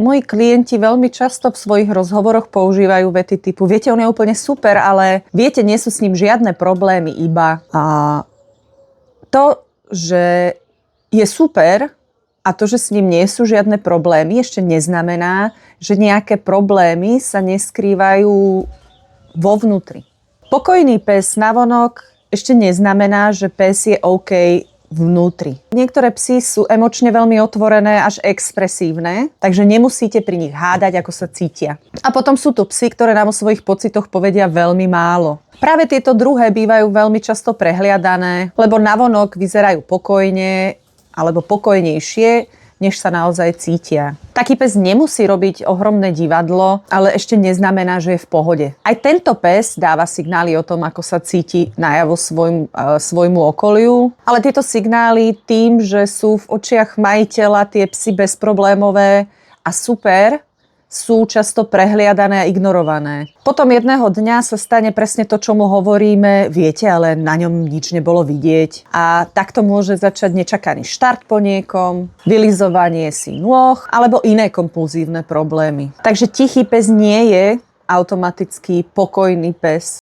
Moji klienti veľmi často v svojich rozhovoroch používajú vety typu viete, on je úplne super, ale viete, nie sú s ním žiadne problémy, iba to, že je super a to, že s ním nie sú žiadne problémy, ešte neznamená, že nejaké problémy sa neskrývajú vo vnútri. Pokojný pes navonok ešte neznamená, že pes je OK vnútri. Niektoré psy sú emočne veľmi otvorené až expresívne, takže nemusíte pri nich hádať, ako sa cítia. A potom sú tu psy, ktoré nám o svojich pocitoch povedia veľmi málo. Práve tieto druhé bývajú veľmi často prehliadané, lebo navonok vyzerajú pokojne alebo pokojnejšie, než sa naozaj cítia. Taký pes nemusí robiť ohromné divadlo, ale ešte neznamená, že je v pohode. Aj tento pes dáva signály o tom, ako sa cíti najavo svojmu okoliu, ale tieto signály tým, že sú v očiach majiteľa tie psy bezproblémové a super, sú často prehliadané a ignorované. Potom jedného dňa sa stane presne to, čo mu hovoríme, viete, ale na ňom nič nebolo vidieť. A takto môže začať nečakaný štart po niekom, vylizovanie si nôh alebo iné kompulzívne problémy. Takže tichý pes nie je automaticky pokojný pes.